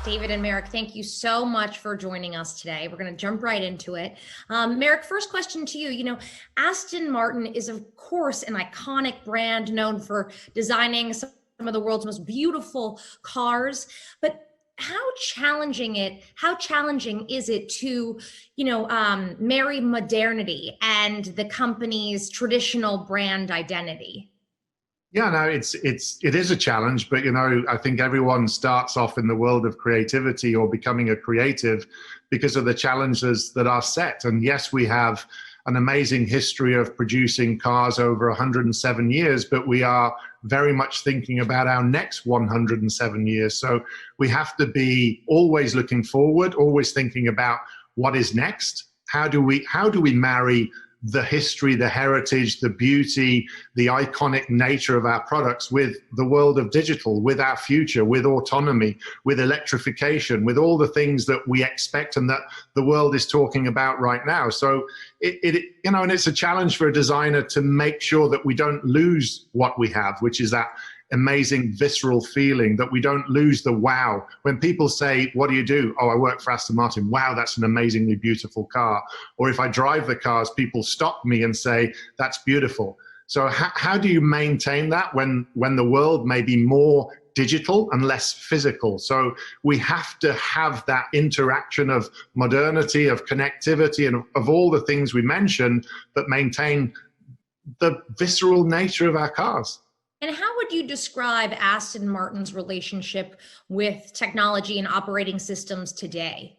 David and Marek, thank you so much for joining us today. We're going to jump right into it. Marek, first question to you. Aston Martin is, of course, an iconic brand known for designing some of the world's most beautiful cars. But how challenging is it to, marry modernity and the company's traditional brand identity? Yeah, no, it is a challenge, but I think everyone starts off in the world of creativity or becoming a creative because of the challenges that are set. And yes, we have an amazing history of producing cars over 107 years, but we are very much thinking about our next 107 years. So we have to be always looking forward, always thinking about what is next. How do we marry the history, the heritage, the beauty, the iconic nature of our products with the world of digital, with our future, with autonomy, with electrification, with all the things that we expect and that the world is talking about right now. So and it's a challenge for a designer to make sure that we don't lose what we have, which is that amazing visceral feeling, that we don't lose the wow. When people say, what do you do? Oh, I work for Aston Martin. Wow, that's an amazingly beautiful car. Or if I drive the cars, people stop me and say, that's beautiful. So how do you maintain that when the world may be more digital and less physical? So we have to have that interaction of modernity, of connectivity, and of all the things we mentioned, but maintain the visceral nature of our cars. And how would you describe Aston Martin's relationship with technology and operating systems today?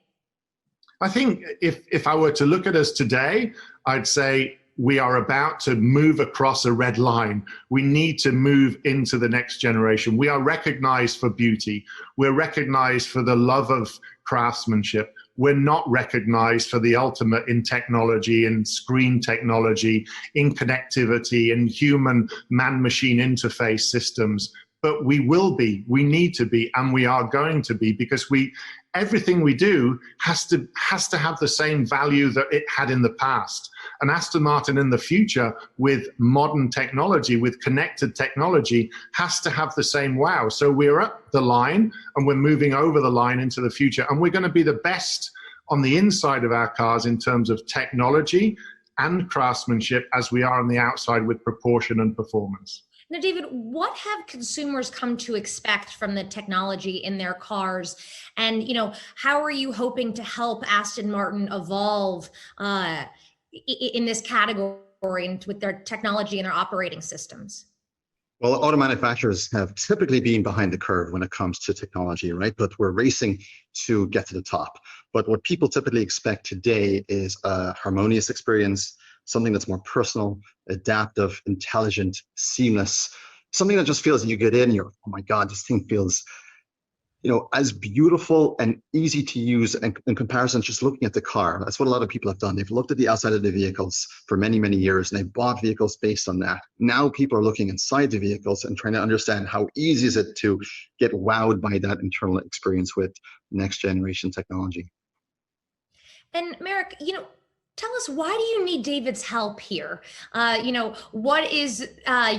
I think if I were to look at us today, I'd say we are about to move across a red line. We need to move into the next generation. We are recognized for beauty. We're recognized for the love of craftsmanship. We're not recognized for the ultimate in technology, in screen technology, in connectivity, in human man-machine interface systems. But we will be, we need to be, and we are going to be, because everything we do has to have the same value that it had in the past. And Aston Martin in the future, with modern technology, with connected technology, has to have the same wow. So we're up the line and we're moving over the line into the future. And we're going to be the best on the inside of our cars in terms of technology and craftsmanship as we are on the outside with proportion and performance. Now, David, what have consumers come to expect from the technology in their cars? And, how are you hoping to help Aston Martin evolve in this category and with their technology and their operating systems? Well, auto manufacturers have typically been behind the curve when it comes to technology, right? But we're racing to get to the top. But what people typically expect today is a harmonious experience, something that's more personal, adaptive, intelligent, seamless, something that just feels that you get in and you're, oh my God, this thing feels, as beautiful and easy to use in comparison to just looking at the car. That's what a lot of people have done. They've looked at the outside of the vehicles for many, many years, and they've bought vehicles based on that. Now people are looking inside the vehicles and trying to understand how easy is it to get wowed by that internal experience with next generation technology. And Marek, tell us, why do you need David's help here? What is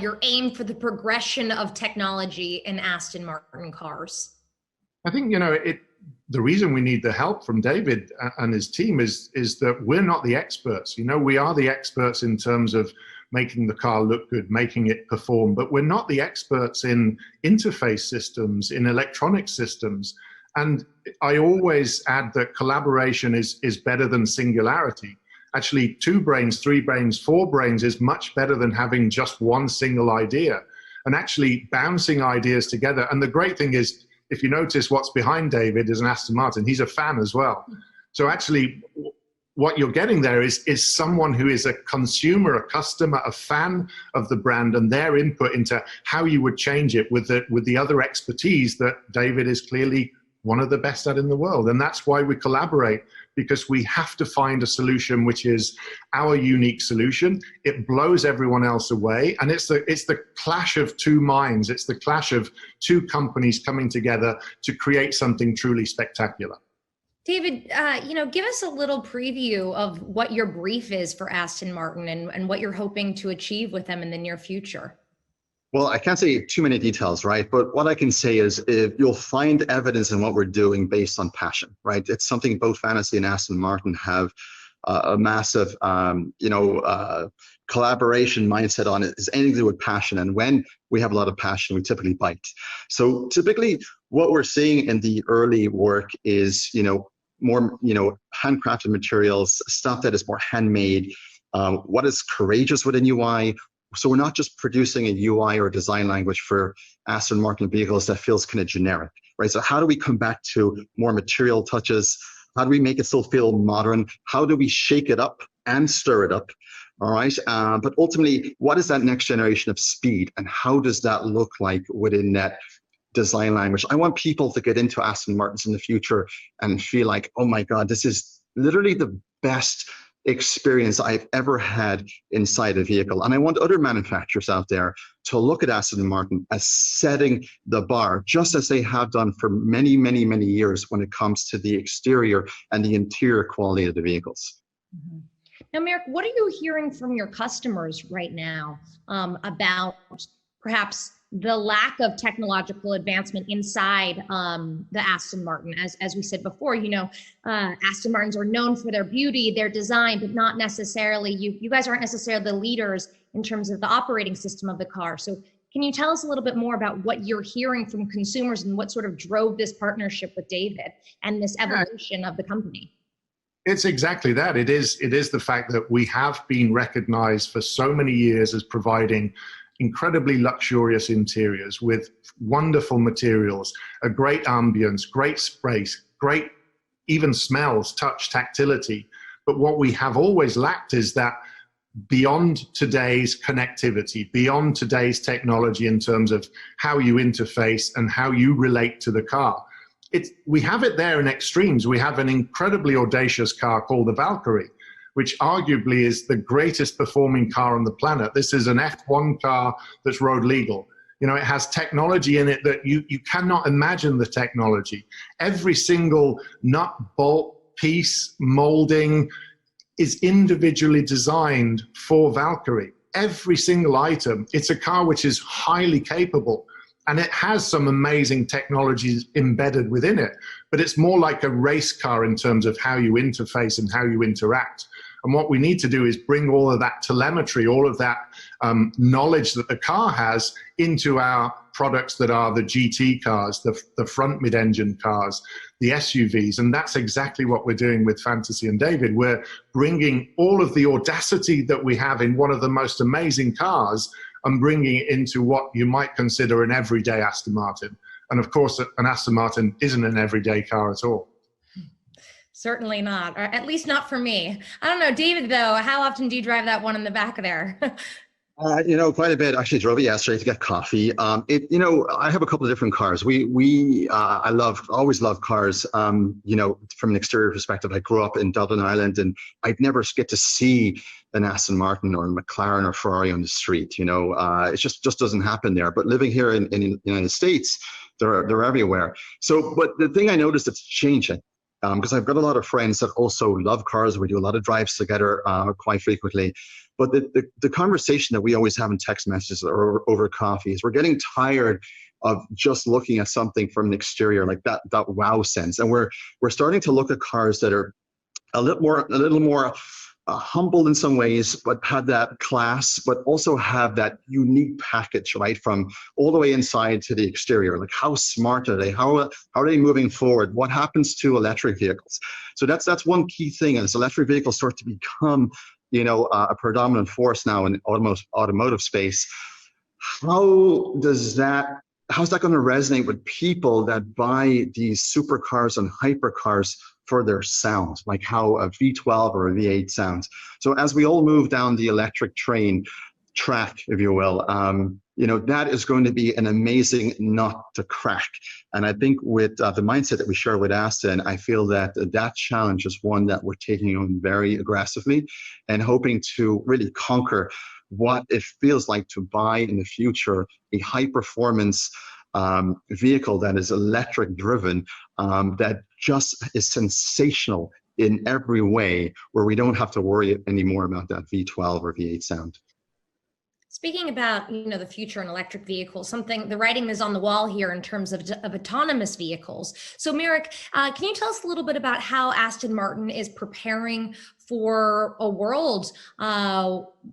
your aim for the progression of technology in Aston Martin cars? I think, the reason we need the help from David and his team is that we're not the experts. We are the experts in terms of making the car look good, making it perform, but we're not the experts in interface systems, in electronic systems. And I always add that collaboration is better than singularity. Actually, 2 brains, 3 brains, 4 brains is much better than having just one single idea, and actually bouncing ideas together. And the great thing is, if you notice, what's behind David is an Aston Martin. He's a fan as well. So actually, what you're getting there is someone who is a consumer, a customer, a fan of the brand, and their input into how you would change it with the other expertise that David is clearly one of the best at in the world. And that's why we collaborate, because we have to find a solution which is our unique solution. It blows everyone else away. And it's the clash of 2 minds. It's the clash of 2 companies coming together to create something truly spectacular. David, give us a little preview of what your brief is for Aston Martin and what you're hoping to achieve with them in the near future. Well, I can't say too many details, right? But what I can say is if you'll find evidence in what we're doing based on passion, right? It's something both Fantasy and Aston Martin have a massive, collaboration mindset on it. Is anything to do with passion. And when we have a lot of passion, we typically bite. So typically what we're seeing in the early work is, more, handcrafted materials, stuff that is more handmade, what is courageous within UI. So we're not just producing a UI or design language for Aston Martin vehicles that feels kind of generic, right? So how do we come back to more material touches? How do we make it still feel modern? How do we shake it up and stir it up? All right. But ultimately, what is that next generation of speed, and how does that look like within that design language? I want people to get into Aston Martins in the future and feel like, oh my God, this is literally the best experience I've ever had inside a vehicle. And I want other manufacturers out there to look at Aston Martin as setting the bar, just as they have done for many, many, many years when it comes to the exterior and the interior quality of the vehicles. Mm-hmm. Now, Marek, what are you hearing from your customers right now about perhaps the lack of technological advancement inside the Aston Martin? As we said before, Aston Martins are known for their beauty, their design, but not necessarily, you guys aren't necessarily the leaders in terms of the operating system of the car. So can you tell us a little bit more about what you're hearing from consumers and what sort of drove this partnership with David and this evolution of the company? It's exactly that. It is the fact that we have been recognized for so many years as providing incredibly luxurious interiors with wonderful materials, a great ambience, great space, great even smells, touch, tactility. But what we have always lacked is that beyond today's connectivity, beyond today's technology in terms of how you interface and how you relate to the car. We have it there in extremes. We have an incredibly audacious car called the Valkyrie, which arguably is the greatest performing car on the planet. This is an F1 car that's road legal. It has technology in it that you cannot imagine the technology. Every single nut, bolt, piece, molding is individually designed for Valkyrie. Every single item. It's a car which is highly capable. And it has some amazing technologies embedded within it, but it's more like a race car in terms of how you interface and how you interact. And what we need to do is bring all of that telemetry, all of that knowledge that the car has into our products that are the GT cars, the front mid-engine cars, the SUVs. And that's exactly what we're doing with Fantasy and David. We're bringing all of the audacity that we have in one of the most amazing cars and bringing it into what you might consider an everyday Aston Martin. And of course, an Aston Martin isn't an everyday car at all. Certainly not, or at least not for me. I don't know, David, though, how often do you drive that one in the back there? Quite a bit. Actually drove it yesterday to get coffee. I have a couple of different cars. I always love cars. From an exterior perspective, I grew up in Dublin, Ireland, and I'd never get to see an Aston Martin or a McLaren or Ferrari on the street. It just doesn't happen there. But living here in the United States, they're everywhere. So, but the thing I noticed that's changing, because I've got a lot of friends that also love cars. We do a lot of drives together quite frequently. But the conversation that we always have in text messages or over coffee is we're getting tired of just looking at something from an exterior, like that wow sense. And we're starting to look at cars that are a little more humble in some ways, but have that class, but also have that unique package, right? From all the way inside to the exterior. Like, how smart are they? How are they moving forward? What happens to electric vehicles? So that's one key thing. As electric vehicles start to become, a predominant force now in automotive space, how's that going to resonate with people that buy these supercars and hypercars for their sound, like how a V12 or a V8 sounds? So as we all move down the electric track, if you will, that is going to be an amazing nut to crack. And I think with the mindset that we share with Aston, I feel that challenge is one that we're taking on very aggressively and hoping to really conquer what it feels like to buy in the future a high performance vehicle that is electric driven, that just is sensational in every way, where we don't have to worry anymore about that V12 or V8 sound. Speaking about, the future in electric vehicles, the writing is on the wall here in terms of autonomous vehicles. So Marek, can you tell us a little bit about how Aston Martin is preparing for a world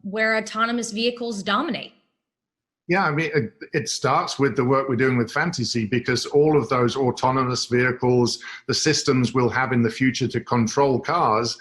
where autonomous vehicles dominate? Yeah, I mean, it starts with the work we're doing with Fantasy, because all of those autonomous vehicles, the systems we'll have in the future to control cars,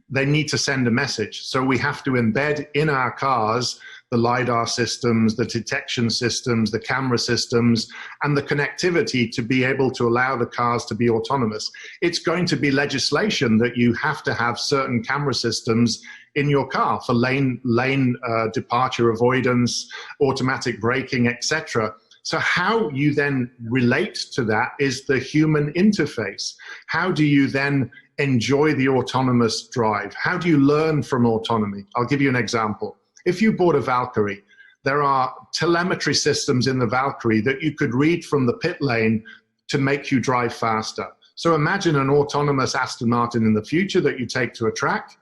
they need to send a message. So we have to embed in our cars the LiDAR systems, the detection systems, the camera systems, and the connectivity to be able to allow the cars to be autonomous. It's going to be legislation that you have to have certain camera systems in your car for lane departure avoidance, automatic braking, etc. So how you then relate to that is the human interface. How do you then enjoy the autonomous drive? How do you learn from autonomy? I'll give you an example. If you bought a Valkyrie, there are telemetry systems in the Valkyrie that you could read from the pit lane to make you drive faster. So imagine an autonomous Aston Martin in the future that you take to a track.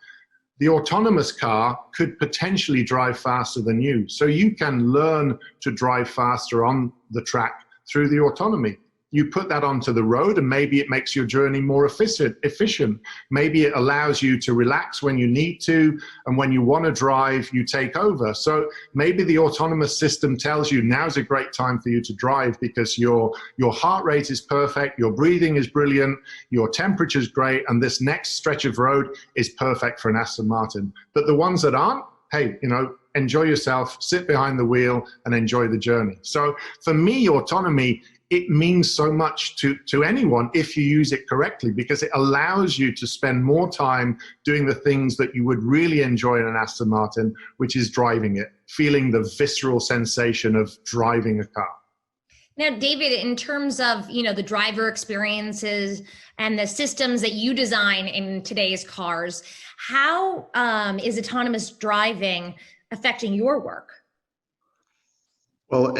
The autonomous car could potentially drive faster than you. So you can learn to drive faster on the track through the autonomy. You put that onto the road and maybe it makes your journey more efficient. Maybe it allows you to relax when you need to, and when you want to drive, you take over. So maybe the autonomous system tells you now's a great time for you to drive because your heart rate is perfect, your breathing is brilliant, your temperature is great, and this next stretch of road is perfect for an Aston Martin. But the ones that aren't, hey, enjoy yourself, sit behind the wheel and enjoy the journey. So for me, autonomy, it means so much to anyone if you use it correctly, because it allows you to spend more time doing the things that you would really enjoy in an Aston Martin, which is driving it, feeling the visceral sensation of driving a car. Now, David, in terms of, the driver experiences and the systems that you design in today's cars, how is autonomous driving affecting your work? Well,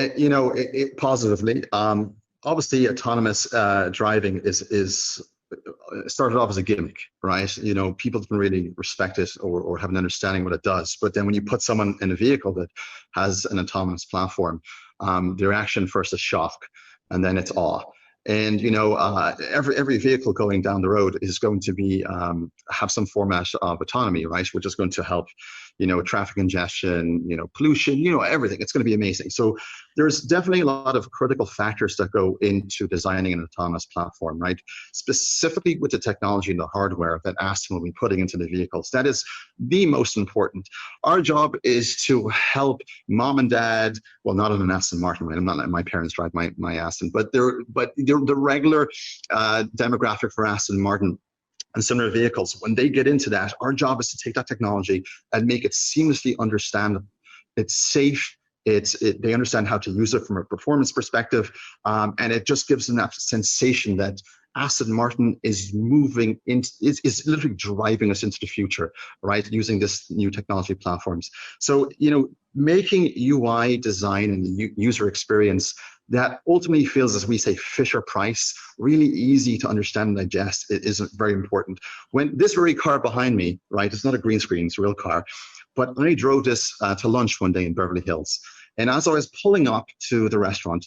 positively. Obviously, autonomous driving is started off as a gimmick, right? People didn't really respect it or have an understanding what it does. But then when you put someone in a vehicle that has an autonomous platform, the reaction first is shock, and then it's awe. And every vehicle going down the road is going to be have some format of autonomy, right? Which is going to help, traffic congestion, pollution, everything. It's going to be amazing. So there's definitely a lot of critical factors that go into designing an autonomous platform, right? Specifically with the technology and the hardware that Aston will be putting into the vehicles. That is the most important. Our job is to help mom and dad, well, not on an Aston Martin, right? I'm not letting my parents drive my Aston, but the regular demographic for Aston Martin and similar vehicles, when they get into that, our job is to take that technology and make it seamlessly understandable. It's safe. They understand how to use it from a performance perspective, and it just gives them that sensation that Aston Martin is moving into, is literally driving us into the future, right? Using this new technology platforms. So, making UI design and user experience that ultimately feels, as we say, Fisher Price, really easy to understand and digest, is very important. When this very car behind me, right, it's not a green screen, it's a real car, but I drove this to lunch one day in Beverly Hills. And as I was pulling up to the restaurant,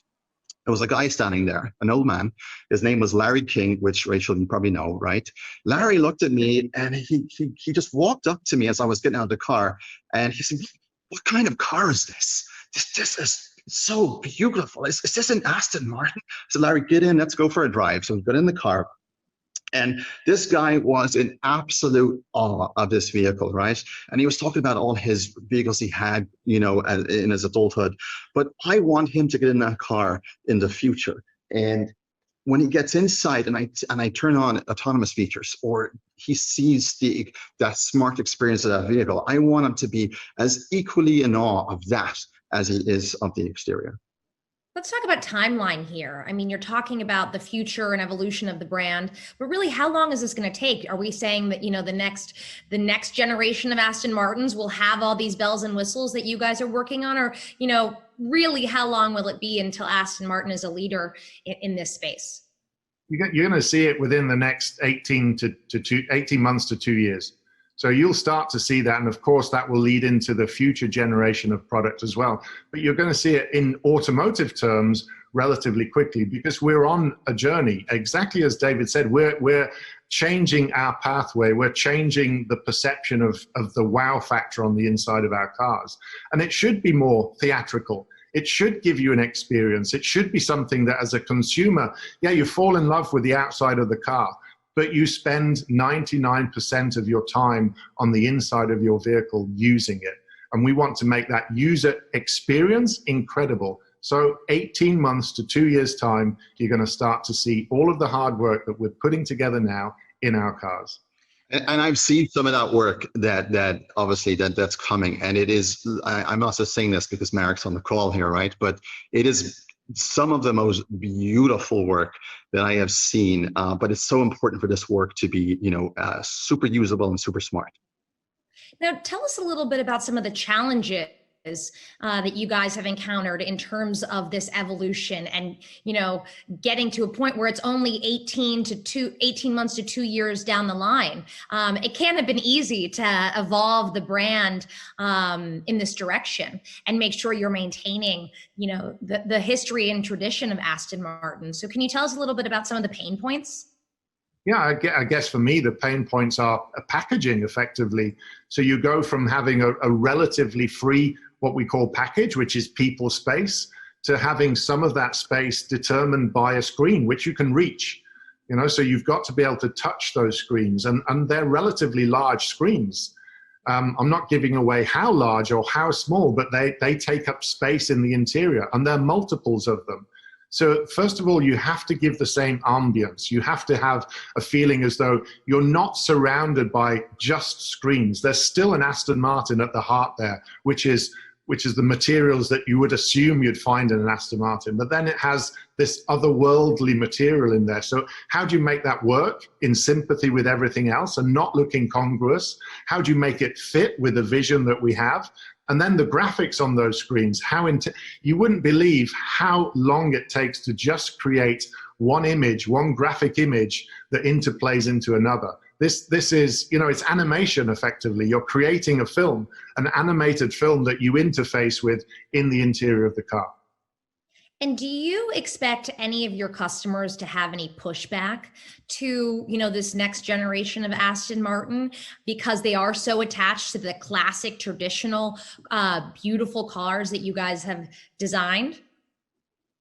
there was a guy standing there, an old man. His name was Larry King, which, Rachel, you probably know, right? Larry looked at me and he just walked up to me as I was getting out of the car. And he said, "What kind of car is this? This is so beautiful. Is this an Aston Martin?" So Larry, get in, let's go for a drive. So we got in the car. And this guy was in absolute awe of this vehicle, right? And he was talking about all his vehicles he had, in his adulthood. But I want him to get in that car in the future. And when he gets inside and I turn on autonomous features, or he sees that smart experience of that vehicle, I want him to be as equally in awe of that as he is of the exterior. Let's talk about timeline here. I mean, you're talking about the future and evolution of the brand, but really, how long is this going to take? Are we saying that, the next generation of Aston Martins will have all these bells and whistles that you guys are working on? Or, really, how long will it be until Aston Martin is a leader in this space? You're going to see it within the next 18 months to 2 years. So you'll start to see that. And of course, that will lead into the future generation of product as well. But you're going to see it in automotive terms relatively quickly, because we're on a journey. Exactly as David said, we're changing our pathway. We're changing the perception of the wow factor on the inside of our cars. And it should be more theatrical. It should give you an experience. It should be something that as a consumer, yeah, you fall in love with the outside of the car, but you spend 99% of your time on the inside of your vehicle using it. And we want to make that user experience incredible. So 18 months to 2 years' time, you're going to start to see all of the hard work that we're putting together now in our cars. And I've seen some of that work that obviously that's coming. And it is, I'm not just saying this because Marek's on the call here, right? But it is some of the most beautiful work that I have seen. But it's so important for this work to be, super usable and super smart. Now, tell us a little bit about some of the challenges that you guys have encountered in terms of this evolution and, getting to a point where it's only 18 months to 2 years down the line. It can't have been easy to evolve the brand in this direction and make sure you're maintaining, the history and tradition of Aston Martin. So can you tell us a little bit about some of the pain points? Yeah, I guess for me, the pain points are packaging effectively. So you go from having a relatively free, what we call package, which is people space, to having some of that space determined by a screen, which you can reach. So you've got to be able to touch those screens, and they're relatively large screens. I'm not giving away how large or how small, but they take up space in the interior, and there are multiples of them. So first of all, you have to give the same ambience. You have to have a feeling as though you're not surrounded by just screens. There's still an Aston Martin at the heart there, which is the materials that you would assume you'd find in an Aston Martin. But then it has this otherworldly material in there. So how do you make that work in sympathy with everything else and not look incongruous? How do you make it fit with the vision that we have? And then the graphics on those screens, you wouldn't believe how long it takes to just create one image, one graphic image that interplays into another. This is, it's animation effectively. You're creating a film, an animated film that you interface with in the interior of the car. And do you expect any of your customers to have any pushback to, this next generation of Aston Martin, because they are so attached to the classic, traditional, beautiful cars that you guys have designed?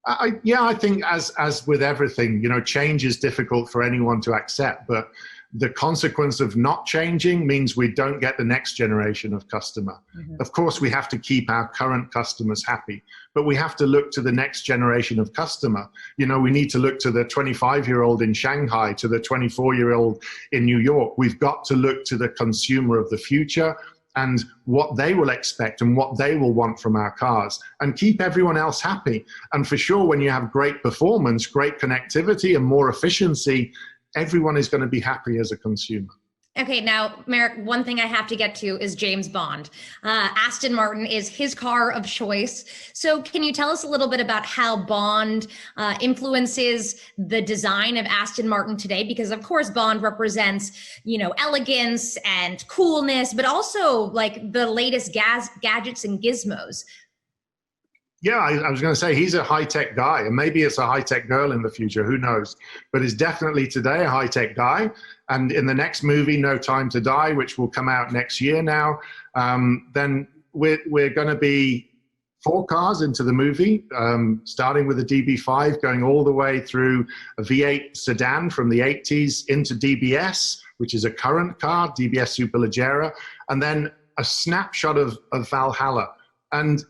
I think as with everything, change is difficult for anyone to accept, but the consequence of not changing means we don't get the next generation of customer. Mm-hmm. Of course, we have to keep our current customers happy, but we have to look to the next generation of customer. We need to look to the 25-year-old in Shanghai, to the 24-year-old in New York. We've got to look to the consumer of the future and what they will expect and what they will want from our cars, and keep everyone else happy. And for sure, when you have great performance, great connectivity, and more efficiency, everyone is going to be happy as a consumer. Okay, now, Marek, one thing I have to get to is James Bond. Aston Martin is his car of choice. So can you tell us a little bit about how Bond influences the design of Aston Martin today? Because of course, Bond represents, elegance and coolness, but also like the latest gadgets and gizmos. Yeah, I was going to say he's a high-tech guy, and maybe it's a high-tech girl in the future, who knows? But he's definitely today a high-tech guy. And in the next movie, No Time to Die, which will come out next year now, then we're going to be 4 cars into the movie, starting with a DB5, going all the way through a V8 sedan from the 80s into DBS, which is a current car, DBS Superleggera, and then a snapshot of Valhalla. And,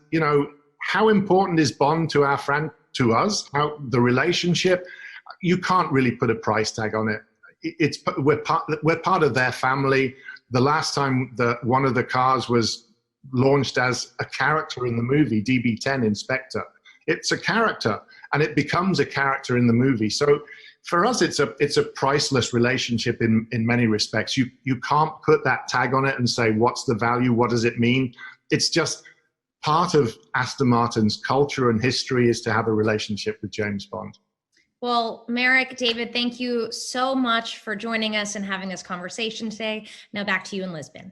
how important is Bond to us? How the relationship? You can't really put a price tag on it. We're part of their family. The last time that one of the cars was launched as a character in the movie, DB10 Inspector, it's a character, and it becomes a character in the movie. So for us, it's a priceless relationship in many respects. You can't put that tag on it and say, what's the value? What does it mean? It's just part of Aston Martin's culture and history is to have a relationship with James Bond. Well, Marek, David, thank you so much for joining us and having this conversation today. Now back to you in Lisbon.